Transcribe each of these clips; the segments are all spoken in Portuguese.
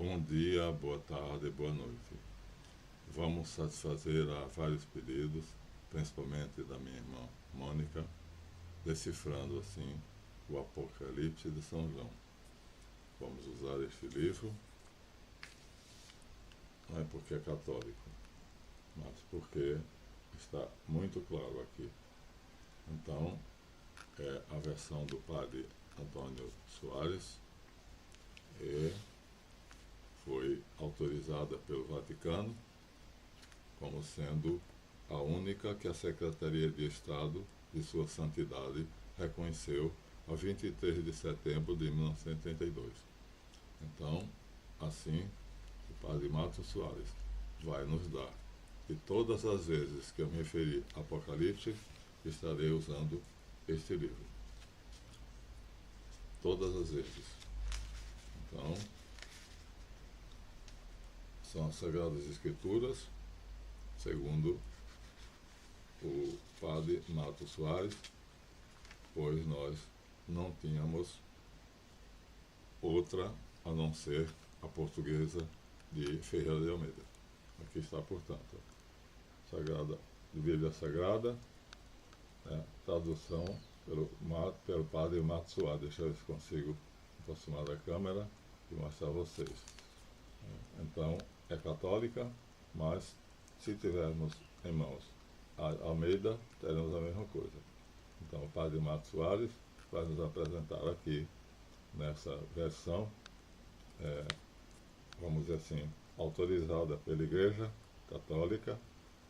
Bom dia, boa tarde, boa noite. Vamos satisfazer a vários pedidos, principalmente da minha irmã Mônica, decifrando assim o Apocalipse de São João. Vamos usar este livro, não é porque é católico, mas porque está muito claro aqui. Então, é a versão do padre Antônio Soares e foi autorizada pelo Vaticano como sendo a única que a Secretaria de Estado de Sua Santidade reconheceu a 23 de setembro de 1932. Então, assim, o padre Matos Soares vai nos dar. E todas as vezes que eu me referi a Apocalipse, estarei usando este livro. Todas as vezes. Então, são as Sagradas Escrituras, segundo o padre Matos Soares, pois nós não tínhamos outra a não ser a portuguesa de Ferreira de Almeida. Aqui está, portanto, Sagrada, Bíblia Sagrada, tradução pelo padre Matos Soares. Deixa eu ver se consigo aproximar da câmera e mostrar a vocês. Então, é católica, mas se tivermos em mãos a Almeida, teremos a mesma coisa. Então, o padre Matos Soares vai nos apresentar aqui, nessa versão, vamos dizer assim, autorizada pela Igreja Católica,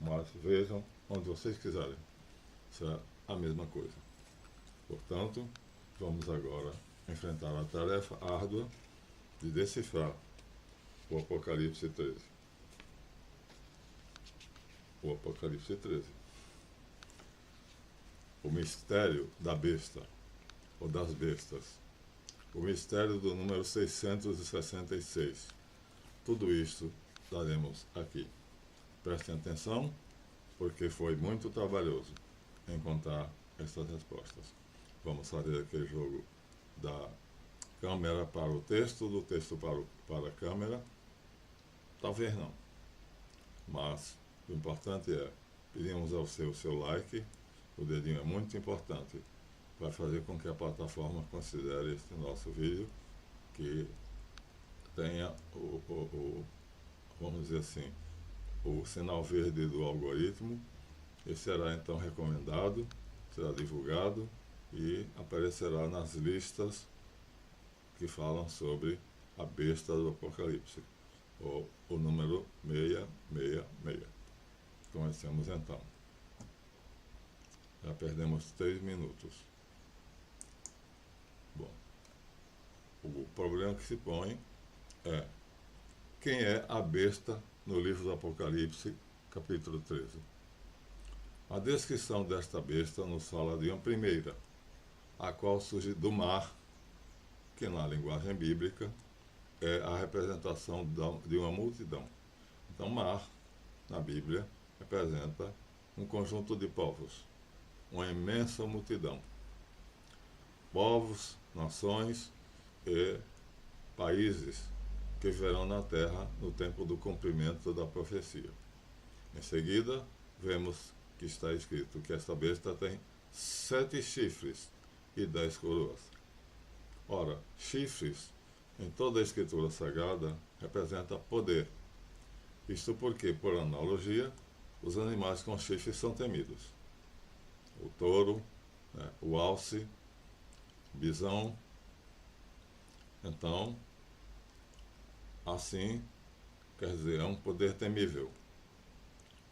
mas vejam onde vocês quiserem. Isso é a mesma coisa. Portanto, vamos agora enfrentar a tarefa árdua de decifrar o Apocalipse 13. O Apocalipse 13. O mistério da besta, ou das bestas. O mistério do número 666. Tudo isto daremos aqui. Prestem atenção, porque foi muito trabalhoso encontrar essas respostas. Vamos fazer aquele jogo da câmera para o texto, do texto para a câmera. Talvez não. Mas o importante é, pedimos ao seu like, o dedinho é muito importante, vai fazer com que a plataforma considere este nosso vídeo, que tenha vamos dizer assim, o sinal verde do algoritmo, e será então recomendado, será divulgado e aparecerá nas listas que falam sobre a besta do Apocalipse, ou o número 666. Comecemos então. Já perdemos 3 minutos. Bom, o problema que se põe é: quem é a besta no livro do Apocalipse, capítulo 13? A descrição desta besta nos fala de uma primeira, a qual surge do mar, que na linguagem bíblica é a representação de uma multidão. Então, mar, na Bíblia, representa um conjunto de povos, uma imensa multidão. Povos, nações e países que viverão na terra no tempo do cumprimento da profecia. Em seguida, vemos que está escrito que esta besta tem 7 chifres e 10 coroas. Ora, chifres, em toda a Escritura Sagrada, representa poder. Isto porque, por analogia, os animais com chifres são temidos. O touro, o alce, o bisão. Então, assim, quer dizer, é um poder temível.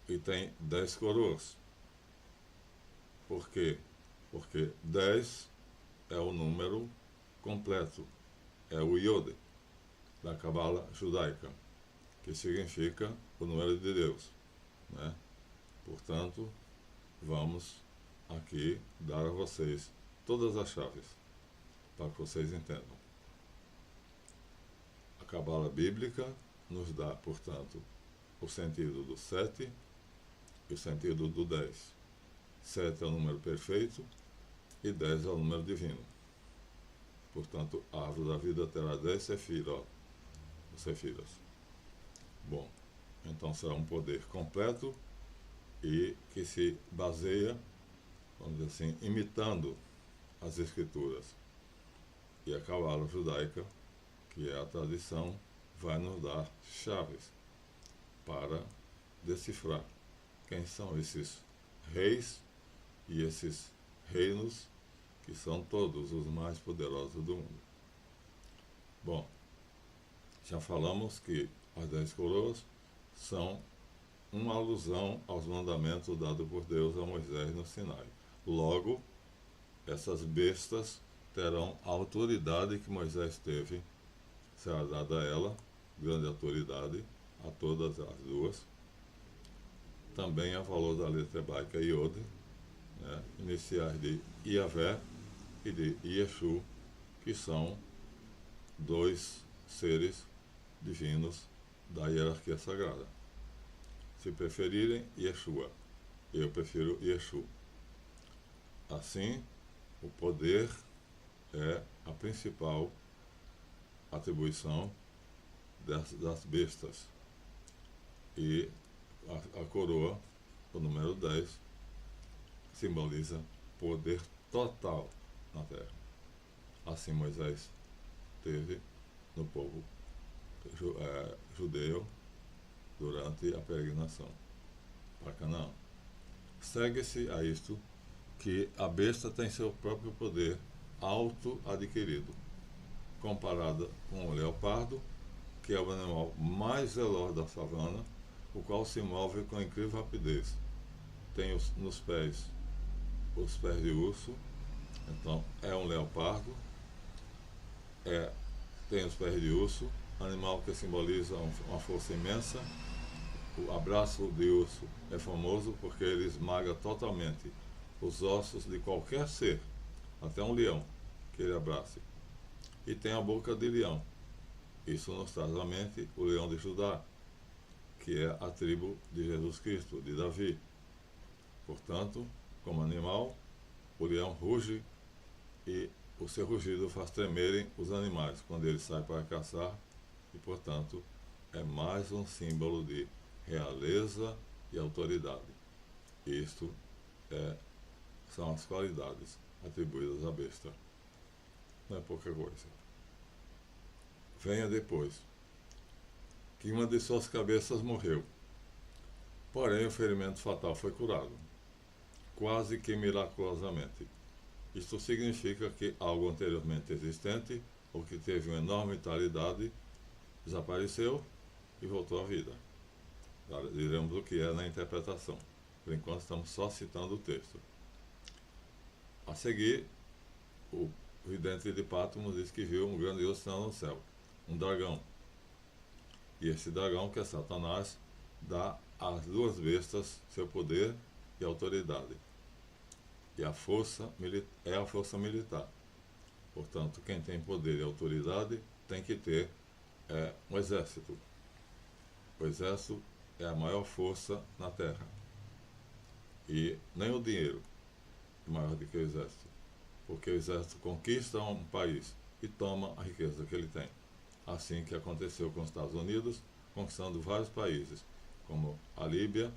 E tem 10 coroas. Por quê? Porque 10 é o número completo. É o Iode, da Cabala judaica, que significa o número de Deus. Portanto, vamos aqui dar a vocês todas as chaves, para que vocês entendam. A Cabala bíblica nos dá, portanto, o sentido do 7 e o sentido do 10. 7 é o número perfeito e 10 é o número divino. Portanto, a árvore da vida terá 10 sefirot. os Sefiras. Bom, então será um poder completo e que se baseia, vamos dizer assim, imitando as escrituras. E a Cabala judaica, que é a tradição, vai nos dar chaves para decifrar quem são esses reis e esses reinos que são todos os mais poderosos do mundo. Bom, já falamos que as 10 coroas são uma alusão aos mandamentos dados por Deus a Moisés no Sinai. Logo, essas bestas terão a autoridade que Moisés teve, será dada a ela, grande autoridade, a todas as duas. Também a valor da letra hebraica Yod, né, iniciais de Iavé e de Yeshu, que são dois seres divinos da hierarquia sagrada. Se preferirem, Yeshua. Eu prefiro Yeshu. Assim, o poder é a principal atribuição das bestas. E a coroa, o número 10, simboliza poder total na terra. Assim Moisés teve no povo judeu durante a peregrinação para Canaã. Segue-se a isto que a besta tem seu próprio poder auto-adquirido, comparada com o leopardo, que é o animal mais veloz da savana, o qual se move com incrível rapidez. Tem nos pés os pés de urso, então é um leopardo, tem os pés de urso, animal que simboliza uma força imensa. O abraço de urso é famoso porque ele esmaga totalmente os ossos de qualquer ser, até um leão que ele abrace. E tem a boca de leão. Isso nos traz à mente o leão de Judá, que é a tribo de Jesus Cristo, de Davi. Portanto, como animal, o leão ruge e o seu rugido faz tremerem os animais quando ele sai para caçar e, portanto, é mais um símbolo de realeza e autoridade. Isto são as qualidades atribuídas à besta. Não é pouca coisa. Venha depois que uma de suas cabeças morreu, porém o ferimento fatal foi curado, quase que miraculosamente. Isto significa que algo anteriormente existente, ou que teve uma enorme vitalidade, desapareceu e voltou à vida. Diremos o que é na interpretação. Por enquanto estamos só citando o texto. A seguir, o vidente de Patmos diz que viu um grandioso sinal no céu, um dragão. E esse dragão, que é Satanás, dá às duas bestas seu poder e autoridade. E a força é a força militar. Portanto, quem tem poder e autoridade tem que ter um exército. O exército é a maior força na terra. E nem o dinheiro é maior do que o exército. Porque o exército conquista um país e toma a riqueza que ele tem. Assim que aconteceu com os Estados Unidos, conquistando vários países, como a Líbia,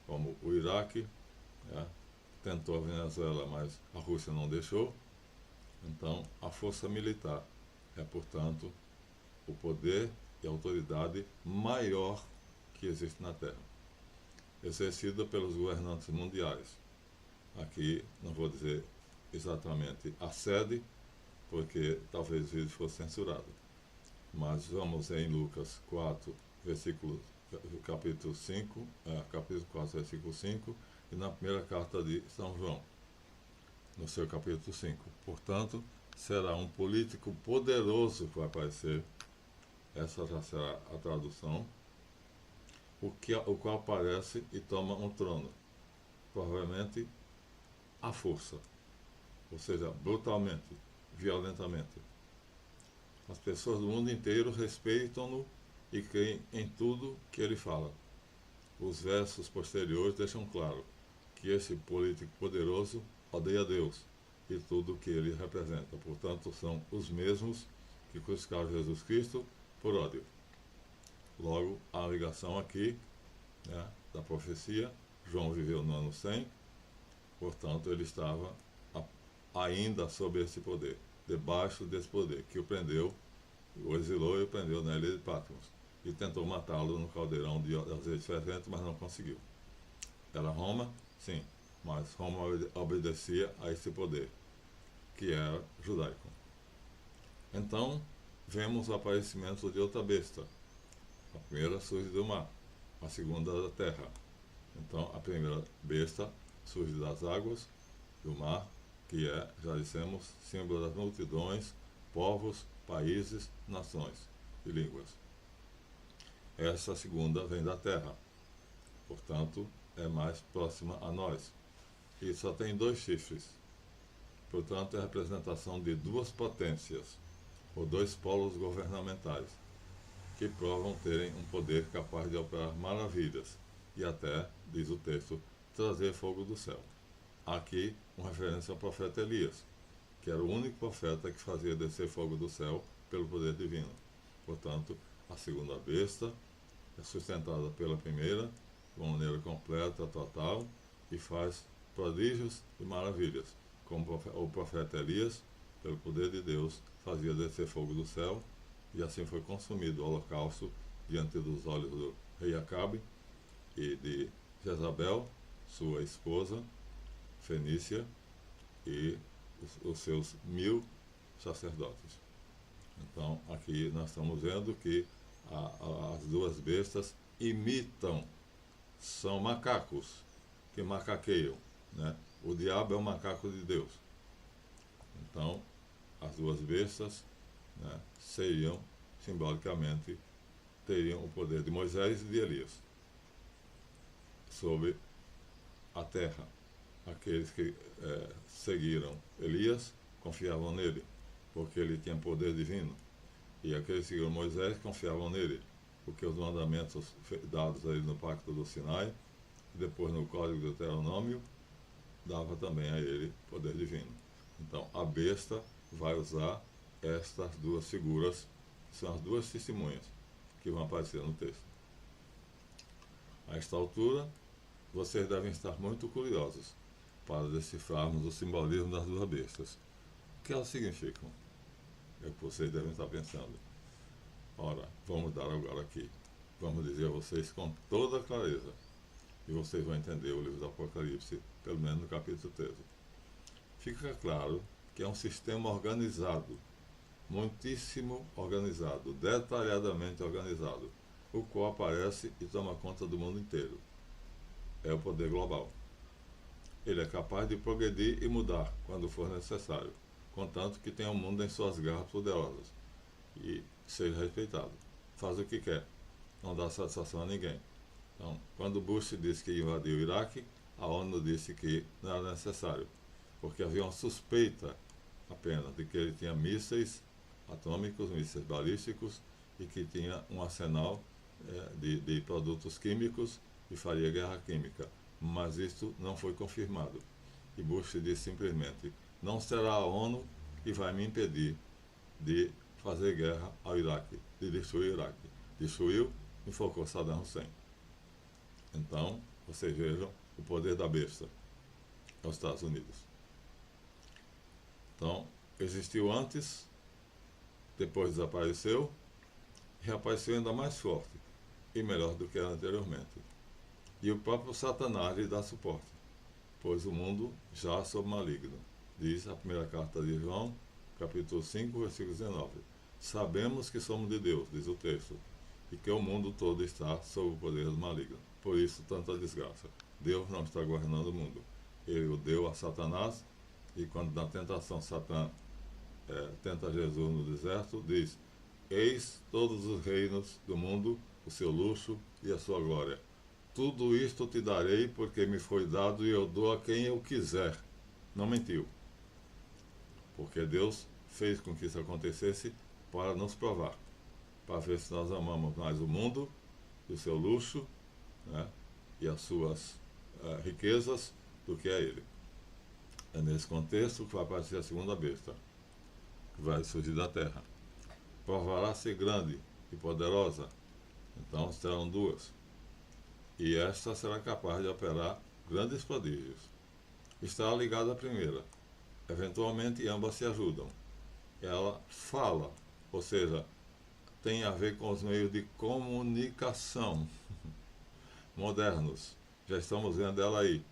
como o Iraque, tentou a Venezuela, mas a Rússia não deixou. Então, a força militar é, portanto, o poder e a autoridade maior que existe na Terra, exercida pelos governantes mundiais. Aqui não vou dizer exatamente a sede, porque talvez o vídeo fosse censurado. Mas vamos em Lucas 4, capítulo 5, capítulo 4, versículo 5, e na primeira carta de São João, no seu capítulo 5. Portanto, será um político poderoso que vai aparecer, essa já será a tradução, o qual aparece e toma um trono, provavelmente à força, ou seja, brutalmente, violentamente. As pessoas do mundo inteiro respeitam-no e creem em tudo que ele fala. Os versos posteriores deixam claro que esse político poderoso odeia Deus e tudo o que ele representa. Portanto, são os mesmos que crucificaram Jesus Cristo por ódio. Logo, a ligação aqui, né, da profecia. João viveu no ano 100, portanto, ele estava ainda sob esse poder, debaixo desse poder, que o prendeu, o exilou e o prendeu na ilha de Patmos. E tentou matá-lo no caldeirão de azeite fervente, mas não conseguiu. Era Roma? Sim, mas Roma obedecia a esse poder, que era judaico. Então, vemos o aparecimento de outra besta. A primeira surge do mar, a segunda da terra. Então, a primeira besta surge das águas, do mar, que é, já dissemos, símbolo das multidões, povos, países, nações e línguas. Essa segunda vem da terra, portanto, é mais próxima a nós. E só tem 2 chifres. Portanto, é a representação de 2 potências, ou 2 polos governamentais, que provam terem um poder capaz de operar maravilhas e até, diz o texto, trazer fogo do céu. Aqui, uma referência ao profeta Elias, que era o único profeta que fazia descer fogo do céu pelo poder divino. Portanto, a segunda besta é sustentada pela primeira, de uma maneira completa, total, e faz prodígios e maravilhas, como o profeta Elias, pelo poder de Deus, fazia descer fogo do céu, e assim foi consumido o holocausto diante dos olhos do rei Acabe e de Jezabel, sua esposa, Fenícia, e os seus 1000 sacerdotes. Então, aqui nós estamos vendo que as 2 bestas imitam, são macacos que macaqueiam, né? O diabo é o macaco de Deus. Então, as 2 bestas, né, seriam, simbolicamente, teriam o poder de Moisés e de Elias sobre a terra. Aqueles que seguiram Elias confiavam nele, porque ele tinha poder divino. E aqueles que seguiram Moisés confiavam nele, porque os mandamentos dados a ele no Pacto do Sinai, e depois no Código do Deuteronômio, dava também a ele poder divino. Então, a besta vai usar estas 2 figuras, que são as 2 testemunhas que vão aparecer no texto. A esta altura, vocês devem estar muito curiosos para decifrarmos o simbolismo das 2 bestas. O que elas significam? É o que vocês devem estar pensando. Ora, vamos dar agora aqui. Vamos dizer a vocês com toda clareza. E vocês vão entender o livro do Apocalipse, pelo menos no capítulo 13. Fica claro que é um sistema organizado, muitíssimo organizado, detalhadamente organizado, o qual aparece e toma conta do mundo inteiro. É o poder global. Ele é capaz de progredir e mudar quando for necessário, contanto que tenha o mundo em suas garras poderosas e seja respeitado. Faz o que quer, não dá satisfação a ninguém. Então, quando Bush disse que invadiu o Iraque, a ONU disse que não era necessário, porque havia uma suspeita apenas de que ele tinha mísseis atômicos, mísseis balísticos, e que tinha um arsenal de produtos químicos e faria guerra química. Mas isto não foi confirmado. E Bush disse simplesmente: não será a ONU que vai me impedir de fazer guerra ao Iraque, de destruir o Iraque. Destruiu e focou Saddam Hussein. Então, vocês vejam o poder da besta aos Estados Unidos. Então, existiu antes, depois desapareceu, reapareceu ainda mais forte e melhor do que era anteriormente. E o próprio Satanás lhe dá suporte, pois o mundo já sob maligno. Diz a primeira carta de João, capítulo 5, versículo 19. Sabemos que somos de Deus, diz o texto, e que o mundo todo está sob o poder do maligno. Por isso, tanta desgraça. Deus não está governando o mundo. Ele o deu a Satanás, e quando na tentação Satã tenta Jesus no deserto, diz: eis todos os reinos do mundo, o seu luxo e a sua glória. Tudo isto te darei, porque me foi dado e eu dou a quem eu quiser. Não mentiu. Porque Deus fez com que isso acontecesse para nos provar, para ver se nós amamos mais o mundo e o seu luxo, né, e as suas riquezas do que a Ele. É nesse contexto que vai aparecer a segunda besta, que vai surgir da terra. Provará ser grande e poderosa, Então serão duas. E esta será capaz de operar grandes prodígios. Estará ligada à primeira. Eventualmente ambas se ajudam. Ela fala, ou seja, tem a ver com os meios de comunicação modernos. Já estamos vendo ela aí,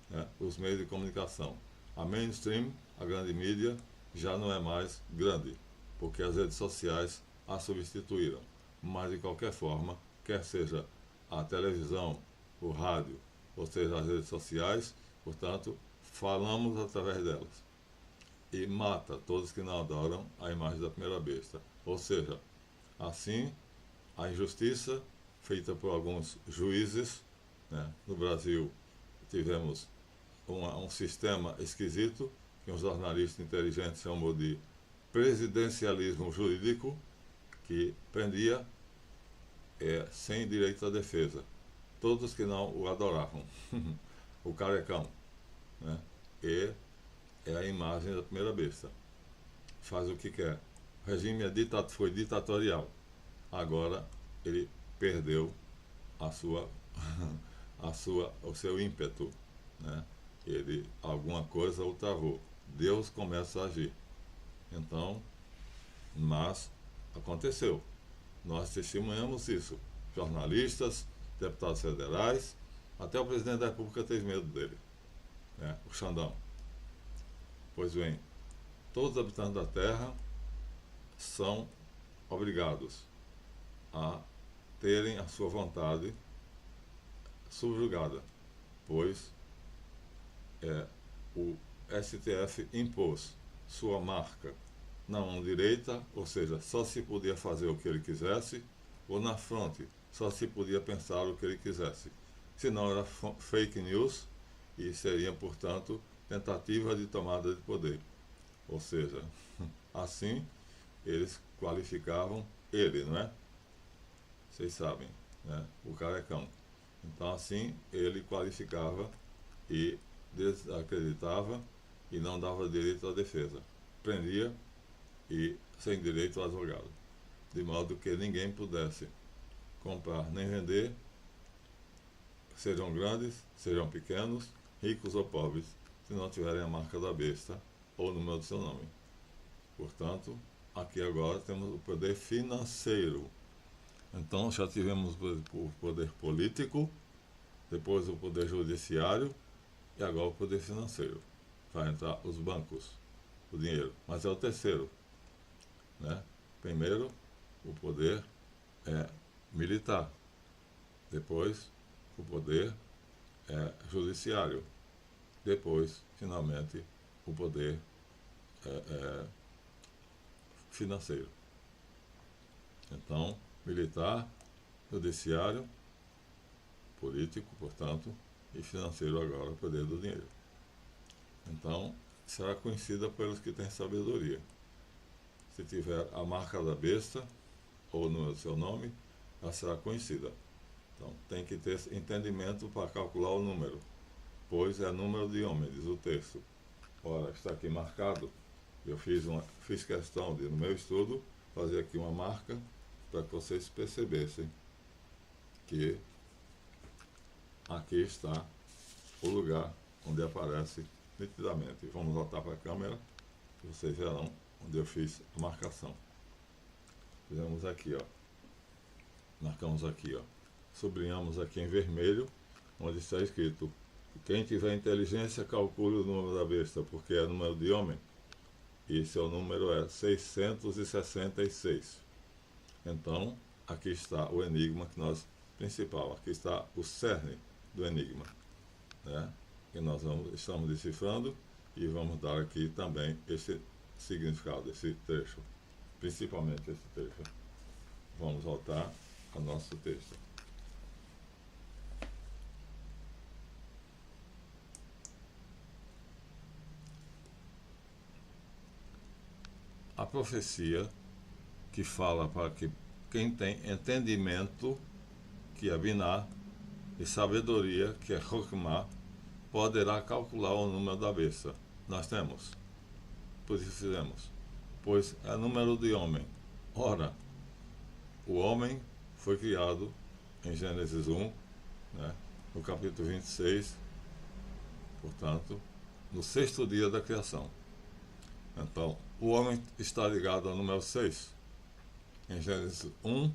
né? Os meios de comunicação. A mainstream, a grande mídia, já não é mais grande, porque as redes sociais a substituíram. Mas, de qualquer forma, quer seja a televisão, o rádio, ou seja, as redes sociais, portanto, falamos através delas. E mata todos que não adoram a imagem da primeira besta. Ou seja, assim, a injustiça feita por alguns juízes, né? No Brasil tivemos um sistema esquisito, que um jornalista inteligente chamou de presidencialismo jurídico, que prendia sem direito à defesa todos que não o adoravam. O carecão, né? E é a imagem da primeira besta. Faz o que quer. O regime foi ditatorial. Agora ele perdeu o seu ímpeto, né? Ele, alguma coisa o travou. Deus começa a agir. Então, mas aconteceu. Nós testemunhamos isso. Jornalistas, deputados federais, até o presidente da República teve medo dele, né? O Xandão. Pois bem, todos os habitantes da Terra são obrigados a terem a sua vontade subjugada, pois o STF impôs sua marca na mão direita, ou seja, só se podia fazer o que ele quisesse, ou na fronte, só se podia pensar o que ele quisesse. Senão era fake news e seria, portanto, tentativa de tomada de poder. Ou seja, assim eles qualificavam ele, não é? Vocês sabem, né? O carecão. Então assim ele qualificava e desacreditava e não dava direito à defesa. Prendia e sem direito ao advogado. De modo que ninguém pudesse comprar nem vender, sejam grandes, sejam pequenos, ricos ou pobres, se não tiverem a marca da besta ou o número do seu nome. Portanto, aqui agora temos o poder financeiro. Então já tivemos o poder político, depois o poder judiciário e agora o poder financeiro. Vai entrar os bancos, o dinheiro. Mas é o terceiro, né? Primeiro, o poder militar. Depois, o poder judiciário. Depois, finalmente, o poder financeiro. Então, militar, judiciário, político, portanto, e financeiro agora, o poder do dinheiro. Então, será conhecida pelos que têm sabedoria. Se tiver a marca da besta, ou no seu nome, ela será conhecida. Então, tem que ter entendimento para calcular o número, pois é número de homem, diz o texto. Ora, está aqui marcado. Eu fiz questão de, no meu estudo, fazer aqui uma marca para que vocês percebessem que aqui está o lugar onde aparece nitidamente. Vamos voltar para a câmera e vocês verão onde eu fiz a marcação. Fizemos aqui, ó. Marcamos aqui, ó. Sublinhamos aqui em vermelho, onde está escrito: quem tiver inteligência, calcule o número da besta, porque é número de homem, e seu número é 666. Então, aqui está o enigma principal, aqui está o cerne do enigma, né? Que nós estamos decifrando e vamos dar aqui também esse significado, esse trecho, principalmente esse trecho. Vamos voltar ao nosso texto. A profecia que fala para que quem tem entendimento, que é Binah, e sabedoria, que é Hokmah, poderá calcular o número da besta. Nós temos. Por isso fizemos. Pois é número de homem. Ora, o homem foi criado em Gênesis 1, né, no capítulo 26, portanto, no sexto dia da criação. Então, o homem está ligado ao número 6. Em Gênesis 1,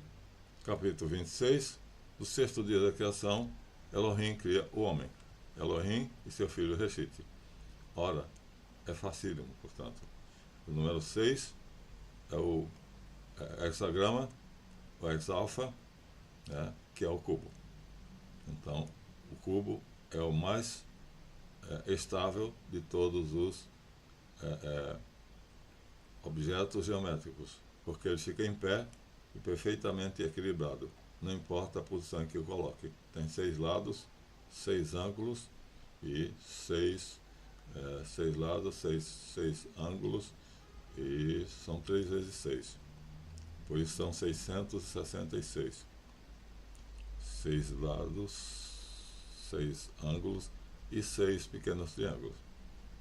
capítulo 26, do sexto dia da criação, Elohim cria o homem. Elohim e seu filho Reshite. Ora, é facílimo, portanto. O número 6 é o hexagrama, o hexalfa, né, que é o cubo. Então, o cubo é o mais estável de todos os objetos geométricos, porque ele fica em pé e perfeitamente equilibrado, não importa a posição em que o coloque. Tem 6 lados, 6 ângulos e 6 lados, 6 ângulos, e são 3 vezes 6. Por isso são 666. 6 lados, 6 ângulos e 6 pequenos triângulos,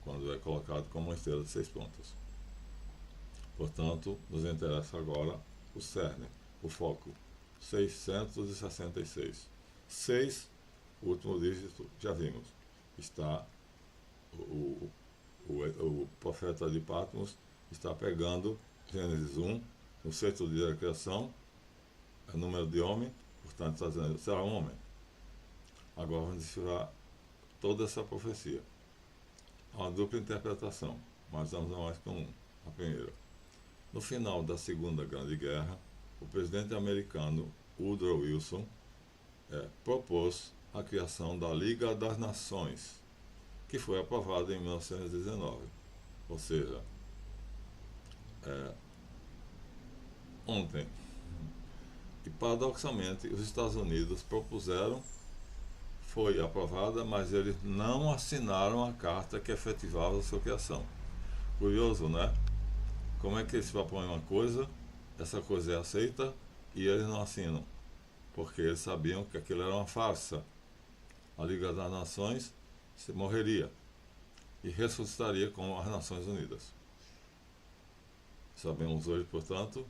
quando é colocado como uma estrela de 6 pontas. Portanto, nos interessa agora o cerne, o foco, 666. 6, o último dígito, já vimos, está o profeta de Patmos está pegando Gênesis 1, no sexto dia da criação, é número de homem, portanto está dizendo, será um homem. Agora vamos descifrar toda essa profecia. Há uma dupla interpretação, mas vamos a mais comum. A primeira. No final da Segunda Grande Guerra, o presidente americano Woodrow Wilson propôs a criação da Liga das Nações, que foi aprovada em 1919. Ou seja, ontem. E paradoxalmente, os Estados Unidos propuseram, foi aprovada, mas eles não assinaram a carta que efetivava a sua criação. Curioso, né? Como é que eles propõem uma coisa, essa coisa é aceita e eles não assinam? Porque eles sabiam que aquilo era uma farsa. A Liga das Nações morreria e ressuscitaria com as Nações Unidas. Sabemos hoje, portanto,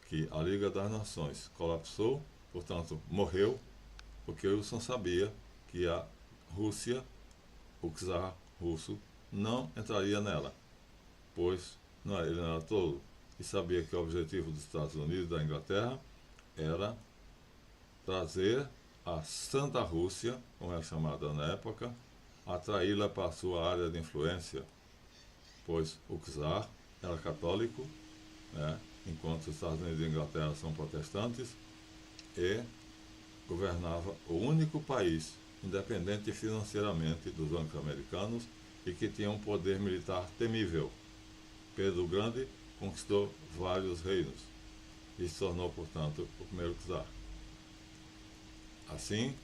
que a Liga das Nações colapsou, portanto, morreu, porque Wilson sabia que a Rússia, o czar russo, não entraria nela, pois ele não era tolo e sabia que o objetivo dos Estados Unidos e da Inglaterra era trazer a Santa Rússia, como é chamada na época, atraí-la para a sua área de influência, pois o czar era católico, né, enquanto os Estados Unidos e a Inglaterra são protestantes, e governava o único país independente financeiramente dos bancos americanos e que tinha um poder militar temível. Pedro o Grande conquistou vários reinos e se tornou, portanto, o primeiro czar. Assim,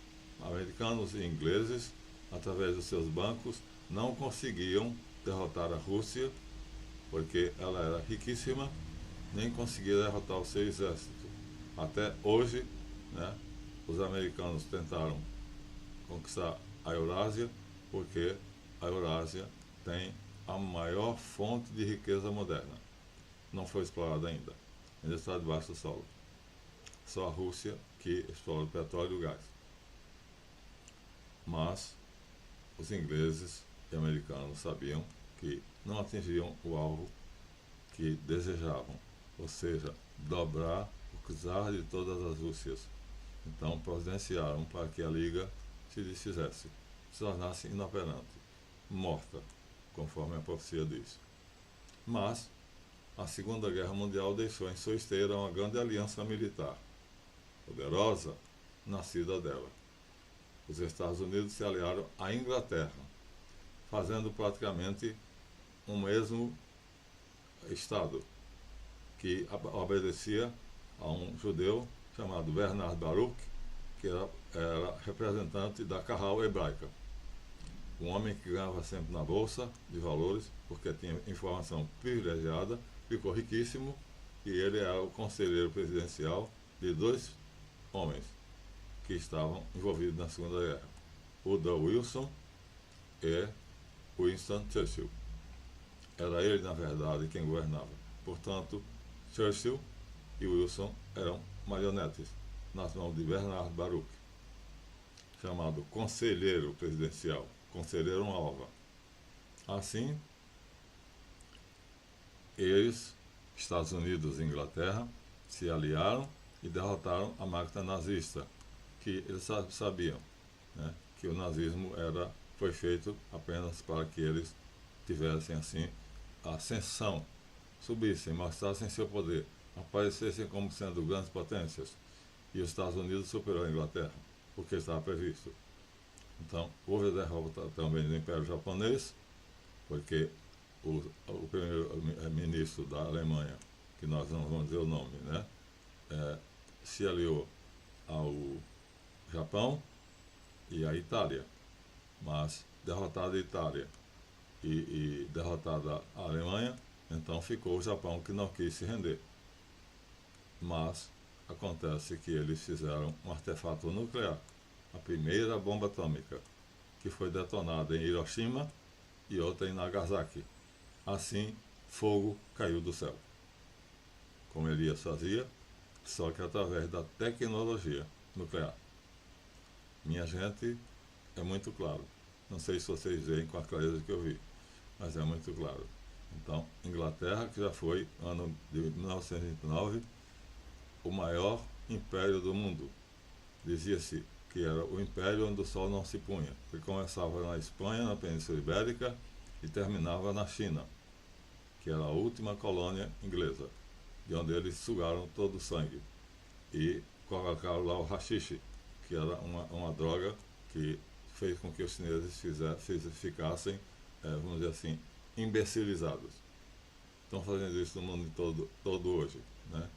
americanos e ingleses, através dos seus bancos, não conseguiam derrotar a Rússia, porque ela era riquíssima, nem conseguia derrotar o seu exército. Até hoje, né, os americanos tentaram conquistar a Eurásia, porque a Eurásia tem a maior fonte de riqueza moderna. Não foi explorada ainda está debaixo do solo. Só a Rússia que explora o petróleo e o gás. Mas os ingleses e americanos sabiam que não atingiam o alvo que desejavam, ou seja, dobrar o czar de todas as Rússias. Então providenciaram para que a Liga se desfizesse, se tornasse inoperante, morta, conforme a profecia diz. Mas a Segunda Guerra Mundial deixou em sua esteira uma grande aliança militar, poderosa, nascida dela. Os Estados Unidos se aliaram à Inglaterra, fazendo praticamente um mesmo Estado, que obedecia a um judeu chamado Bernard Baruch, que era representante da Kahal hebraica. Um homem que ganhava sempre na bolsa de valores, porque tinha informação privilegiada, ficou riquíssimo, e ele era o conselheiro presidencial de 2 homens que estavam envolvidos na Segunda Guerra, Woodrow Wilson e Winston Churchill. Era ele, na verdade, quem governava. Portanto, Churchill e Wilson eram marionetes, nas mãos de Bernard Baruch, chamado Conselheiro Presidencial, Conselheiro Alva. Assim, eles, Estados Unidos e Inglaterra, se aliaram e derrotaram a máquina nazista, que eles sabiam, né, que o nazismo foi feito apenas para que eles tivessem assim a ascensão, subissem, mostrassem seu poder, aparecessem como sendo grandes potências, e os Estados Unidos superou a Inglaterra, porque estava previsto. Então, houve a derrota também do Império Japonês, porque o primeiro-ministro da Alemanha, que nós não vamos dizer o nome, né, se aliou ao Japão e à Itália, mas derrotada a Itália e derrotada a Alemanha, então ficou o Japão, que não quis se render. Mas acontece que eles fizeram um artefato nuclear, a primeira bomba atômica, que foi detonada em Hiroshima e outra em Nagasaki. Assim, fogo caiu do céu, como Elias fazia, só que através da tecnologia nuclear. Minha gente, é muito claro. Não sei se vocês veem com a clareza que eu vi, mas é muito claro. Então, Inglaterra, que já foi, ano de 1929, o maior império do mundo. Dizia-se que era o império onde o sol não se punha, que começava na Espanha, na Península Ibérica, e terminava na China, que era a última colônia inglesa, de onde eles sugaram todo o sangue e colocaram lá o haxixe, que era uma droga que fez com que os chineses ficassem, vamos dizer assim, imbecilizados. Estão fazendo isso no mundo todo hoje, né?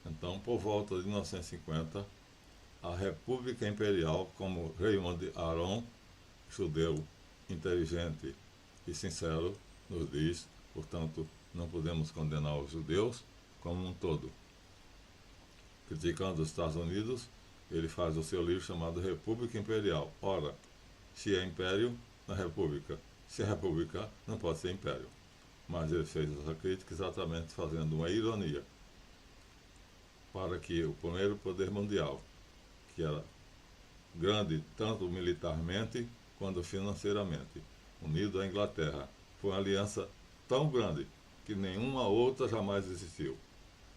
Então, por volta de 1950, a República Imperial, como Raymond Aron, judeu inteligente e sincero, nos diz, portanto, não podemos condenar os judeus como um todo. Criticando os Estados Unidos, ele faz o seu livro chamado República Imperial. Ora, se é império, na república. Se é república, não pode ser império. Mas ele fez essa crítica exatamente fazendo uma ironia, para que o primeiro poder mundial, que era grande tanto militarmente quanto financeiramente, unido à Inglaterra, foi uma aliança tão grande que nenhuma outra jamais existiu.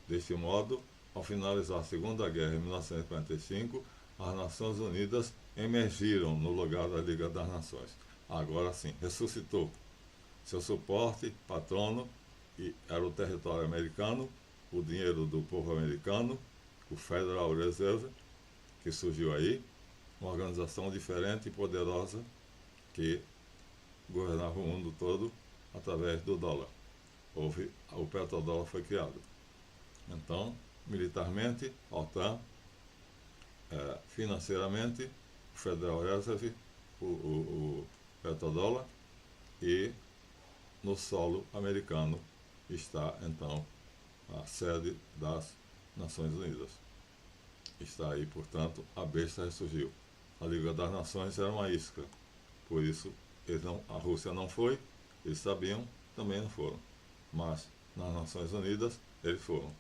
Deste modo, ao finalizar a Segunda Guerra em 1945, as Nações Unidas emergiram no lugar da Liga das Nações. Agora sim, ressuscitou. Seu suporte, patrono, era o território americano, o dinheiro do povo americano, o Federal Reserve, que surgiu aí, uma organização diferente e poderosa que governava o mundo todo através do dólar. O petrodólar foi criado. Então, militarmente, OTAN, financeiramente, o Federal Reserve, o petrodólar, e no solo americano está, então, a sede das Nações Unidas. Está aí, portanto, a besta ressurgiu. A Liga das Nações era uma isca, por isso a Rússia não foi, eles sabiam, também não foram. Mas nas Nações Unidas eles foram.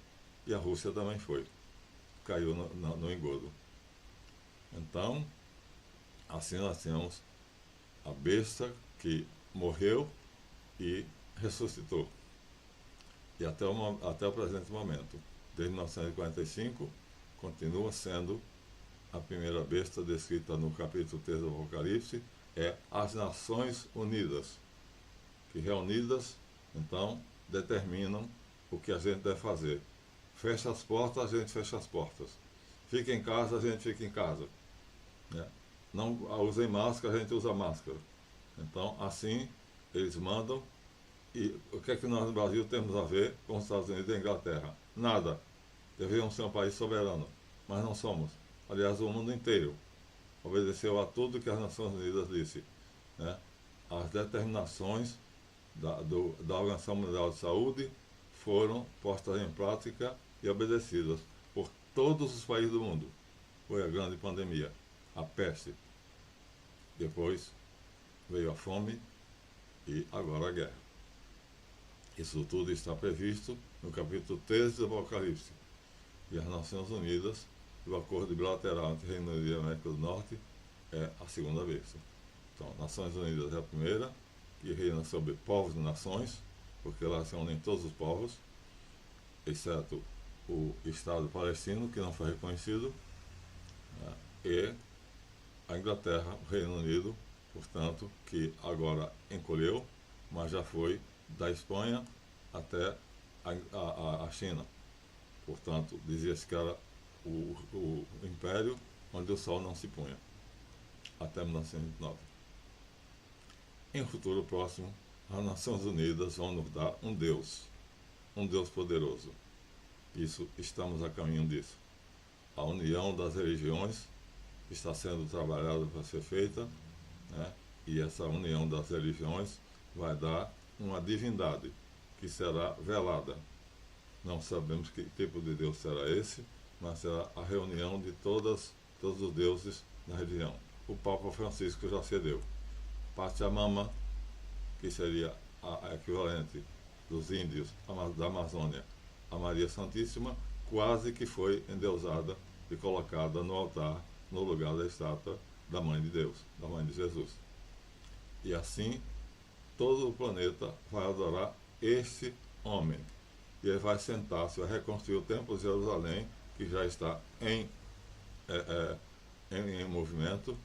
E a Rússia também foi. Caiu no engodo. Então, assim nós temos a besta que morreu e ressuscitou. E até o presente momento, desde 1945, continua sendo a primeira besta descrita no capítulo 3 do Apocalipse, é as Nações Unidas, que reunidas, então, determinam o que a gente deve fazer. Fecha as portas, a gente fecha as portas. Fica em casa, a gente fica em casa. Né? Não usem máscara, a gente usa máscara. Então, assim, eles mandam. E o que é que nós no Brasil temos a ver com os Estados Unidos e a Inglaterra? Nada. Deveríamos ser um país soberano, mas não somos. Aliás, o mundo inteiro obedeceu a tudo que as Nações Unidas disse. Né? As determinações da Organização Mundial de Saúde foram postas em prática e obedecidas por todos os países do mundo. Foi a grande pandemia, a peste. Depois veio a fome e agora a guerra. Isso tudo está previsto no capítulo 13 do Apocalipse. E as Nações Unidas do acordo bilateral entre Reino Unido e América do Norte é a segunda besta. Então, Nações Unidas é a primeira, que reina sobre povos e nações, porque lá se unem todos os povos, exceto o Estado palestino, que não foi reconhecido, né? E a Inglaterra, o Reino Unido, portanto, que agora encolheu, mas já foi da Espanha até a China. Portanto, dizia-se que era o império onde o sol não se punha, até 1929. Em um futuro próximo, as Nações Unidas vão nos dar um Deus poderoso. Isso, estamos a caminho disso. A união das religiões está sendo trabalhada para ser feita, né? E essa união das religiões vai dar uma divindade que será velada. Não sabemos que tipo de Deus será esse, mas será a reunião de todos os deuses da religião. O Papa Francisco já cedeu. Pachamama, que seria a equivalente dos índios da Amazônia, a Maria Santíssima, quase que foi endeusada e colocada no altar, no lugar da estátua da Mãe de Deus, da Mãe de Jesus. E assim, todo o planeta vai adorar este homem. E ele vai sentar-se, vai reconstruir o Templo de Jerusalém, que já está em movimento,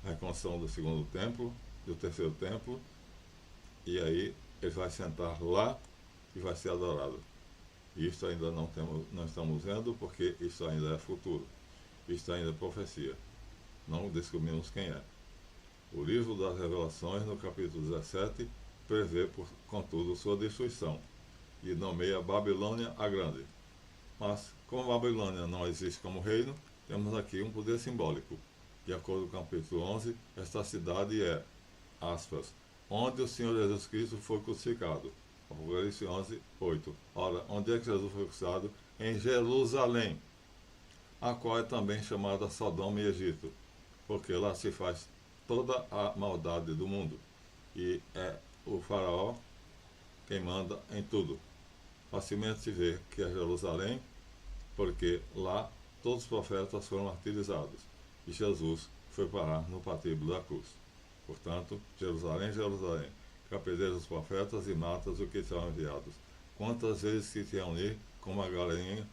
a reconstrução do segundo templo, do terceiro templo, e aí ele vai sentar lá e vai ser adorado. E isso ainda não estamos vendo, porque isso ainda é futuro. Isso ainda é profecia. Não descobrimos quem é. O livro das Revelações, no capítulo 17, prevê, contudo, sua destruição e nomeia Babilônia a Grande. Mas, como Babilônia não existe como reino, temos aqui um poder simbólico. De acordo com o capítulo 11, esta cidade é, aspas, onde o Senhor Jesus Cristo foi crucificado. Apocalipse 11, 8. Ora, onde é que Jesus foi crucificado? Em Jerusalém, a qual é também chamada Sodoma e Egito, porque lá se faz toda a maldade do mundo. E é o faraó quem manda em tudo. Facilmente se vê que é Jerusalém, porque lá todos os profetas foram martirizados e Jesus foi parar no patíbulo da cruz. Portanto, Jerusalém, Jerusalém, que apedrejas os profetas e matas os que são enviados. Quantas vezes que te reunir como a galinha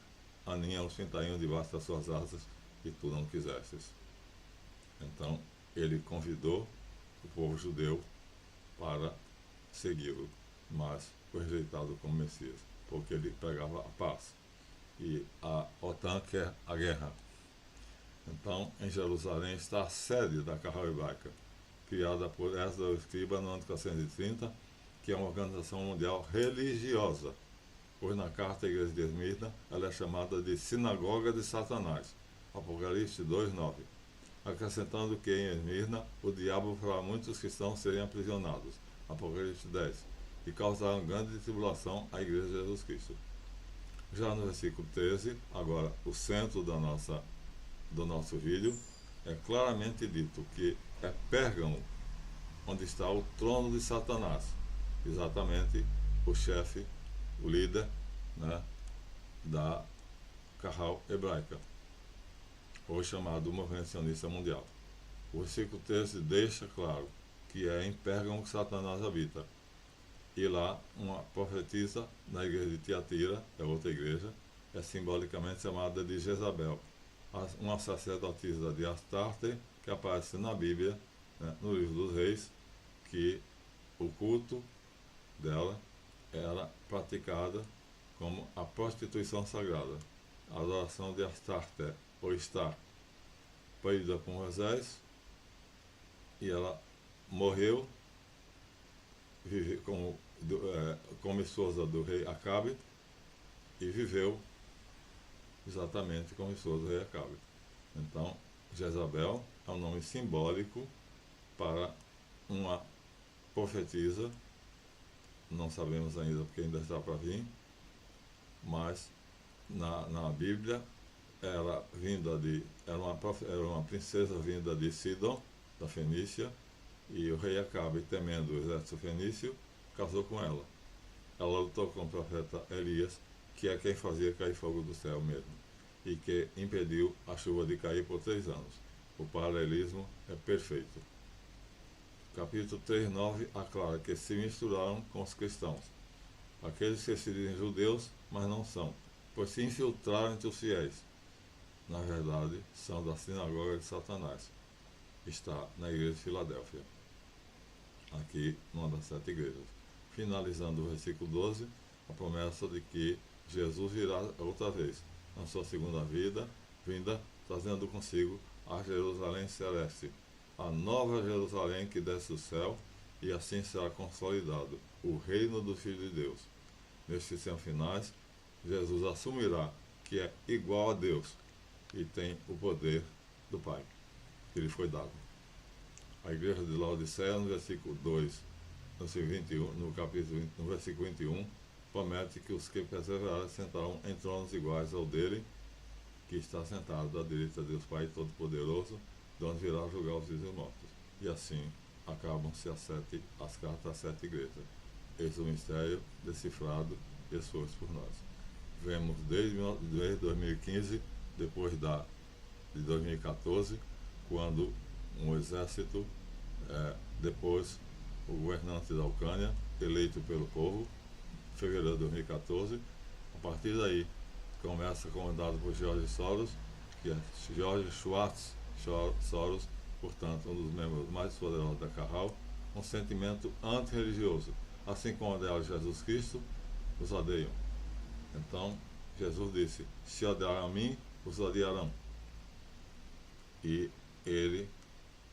aninha os pintainhos debaixo das suas asas e tu não quisesses. Então, ele convidou o povo judeu para segui-lo, mas foi rejeitado como Messias, porque ele pregava a paz. E a OTAN quer a guerra. Então, em Jerusalém está a sede da Carral Hebraica, criada por Esdras Escriba no ano 430, que é uma organização mundial religiosa, pois na carta à igreja de Esmirna ela é chamada de Sinagoga de Satanás, Apocalipse 2:9, acrescentando que em Esmirna o diabo fará muitos cristãos serem aprisionados, Apocalipse 10, e causará grande tribulação à igreja de Jesus Cristo. Já no versículo 13, agora o centro do nosso vídeo, é claramente dito que é Pérgamo onde está o trono de Satanás, exatamente o chefe, o líder, né, da Carral Hebraica, ou chamado Movimento Sionista Mundial. O versículo 13 deixa claro que é em Pérgamo que Satanás habita. E lá, uma profetisa na igreja de Tiatira, é outra igreja, é simbolicamente chamada de Jezabel, uma sacerdotisa de Astarte, que aparece na Bíblia, né, no livro dos Reis, que o culto dela era praticada como a prostituição sagrada, a adoração de Astarte, ou Star, parida por Moisés, e ela morreu como esposa do rei Acabe e viveu exatamente como esposa do rei Acabe. Então, Jezabel é um nome simbólico para uma profetisa, não sabemos ainda porque ainda está para vir, mas na Bíblia era uma princesa vinda de Sidom, da Fenícia, e o rei Acabe, temendo o exército fenício, casou com ela. Ela lutou com o profeta Elias, que é quem fazia cair fogo do céu mesmo. e que impediu a chuva de cair por 3 anos. O paralelismo é perfeito. Capítulo 3:9 aclara que se misturaram com os cristãos, aqueles que se dizem judeus, mas não são, pois se infiltraram entre os fiéis. Na verdade, são da sinagoga de Satanás. Está na igreja de Filadélfia, aqui numa das 7 igrejas. Finalizando o versículo 12, a promessa de que Jesus virá outra vez, na sua segunda vinda, trazendo consigo a Jerusalém celeste, a nova Jerusalém que desce do céu, e assim será consolidado o reino do Filho de Deus. Nestes tempos finais, Jesus assumirá que é igual a Deus e tem o poder do Pai, que lhe foi dado. A igreja de Laodiceia, no versículo 2, no versículo 21, promete que os que perseverarem sentarão em tronos iguais ao dele, que está sentado à direita de Deus Pai Todo-Poderoso, de onde virá julgar os vivos e mortos. E assim acabam-se as cartas às 7 igrejas. Esse é o mistério decifrado e exposto por nós. Vemos desde 2015, depois de 2014, quando um exército, depois o governante da Ucrânia, eleito pelo povo, em fevereiro de 2014, a partir daí começa comandado por George Soros, que é George Schwartz Soros, portanto um dos membros mais poderosos da Carral, um sentimento antirreligioso, assim como odiaram Jesus Cristo, os odeiam. Então Jesus disse: se odiarem a mim, os odiarão. E ele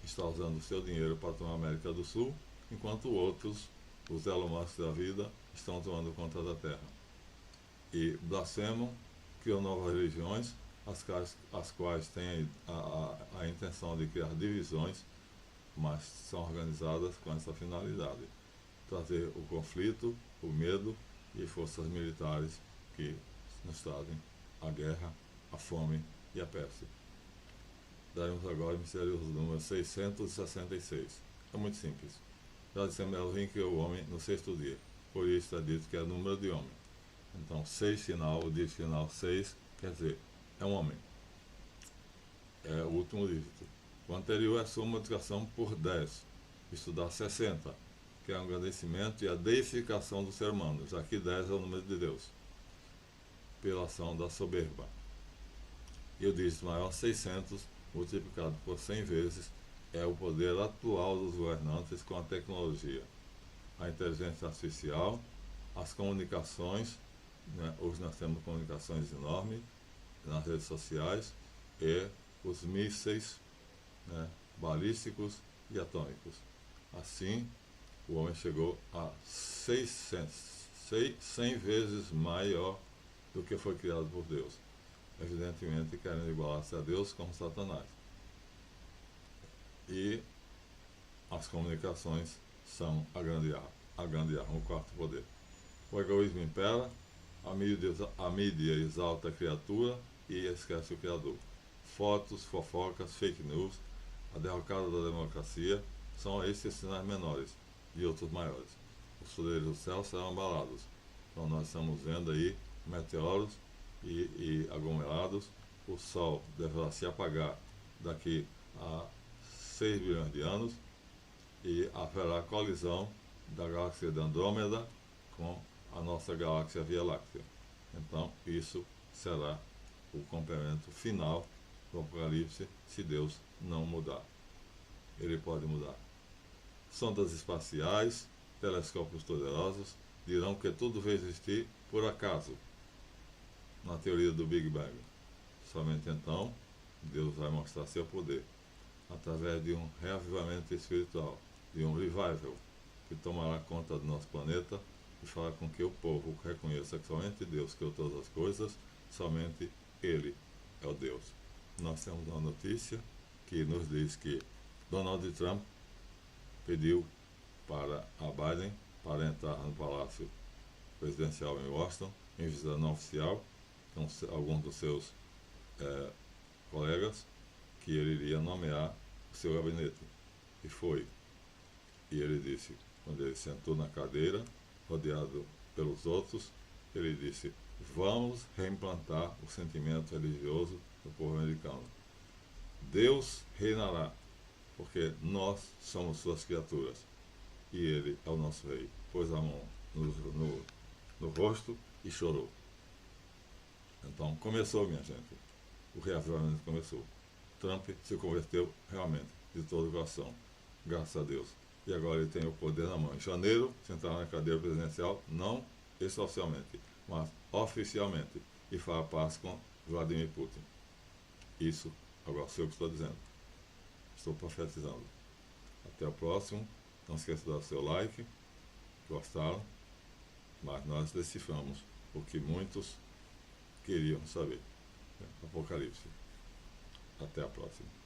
está usando o seu dinheiro para tomar a América do Sul, enquanto outros, os Elon Musk da vida, estão tomando conta da terra. E blasfemam, criam novas religiões, as quais têm a intenção de criar divisões, mas são organizadas com essa finalidade: trazer o conflito, o medo e forças militares que nos trazem a guerra, a fome e a peste. Daremos agora o misterioso número 666. É muito simples. Já dissemos, Elohim criou o homem no 6º dia. Por isso está dito que é o número de homem. Então, 6 final, o dígito final 6, quer dizer, é um homem. É o último dígito. O anterior é a sua multiplicação por 10. Isto dá 60, que é o agradecimento e a deificação do ser humano. Já que 10 é o número de Deus, pela ação da soberba. E o dígito maior, 600, multiplicado por 100 vezes, é o poder atual dos governantes com a tecnologia, a inteligência artificial, as comunicações, né? Hoje nós temos comunicações enormes nas redes sociais, e os mísseis, né? Balísticos e atômicos. Assim, o homem chegou a 100 vezes maior do que foi criado por Deus, evidentemente querendo igualar-se a Deus como Satanás. E as comunicações são a grande arma, o quarto poder. O egoísmo impera, a mídia exalta a criatura e esquece o Criador. Fotos, fofocas, fake news, a derrocada da democracia, são esses sinais menores e outros maiores. Os poderes do céu serão abalados. Então nós estamos vendo aí meteoros e aglomerados. O Sol deverá se apagar daqui a 6 bilhões de anos, e haverá colisão da galáxia de Andrômeda com a nossa galáxia Via Láctea. Então isso será o complemento final do Apocalipse, se Deus não mudar. Ele pode mudar. Sondas espaciais, telescópios poderosos dirão que tudo veio existir por acaso, na teoria do Big Bang. Somente então Deus vai mostrar seu poder, através de um reavivamento espiritual, de um revival, que tomará conta do nosso planeta e fará com que o povo reconheça que somente Deus criou todas as coisas, somente Ele é o Deus. Nós temos uma notícia que nos diz que Donald Trump pediu para a Biden para entrar no Palácio Presidencial em Washington, em visita não oficial, com alguns dos seus colegas, que ele iria nomear o seu gabinete. E foi. E ele disse, quando ele sentou na cadeira, rodeado pelos outros, ele disse: Vamos reimplantar o sentimento religioso do povo americano. Deus reinará, porque nós somos suas criaturas, e ele é o nosso rei. Pôs a mão no rosto e chorou. Então começou, minha gente, o reavivamento começou. Trump se converteu realmente, de todo o coração, graças a Deus. E agora ele tem o poder na mão. Em janeiro, sentará na cadeira presidencial, não socialmente, mas oficialmente, e fará paz com Vladimir Putin. Isso, agora sei o que estou dizendo. Estou profetizando. Até o próximo. Não esqueça de dar o seu like. Gostaram? Mas nós deciframos o que muitos queriam saber. Apocalipse. Até a próxima.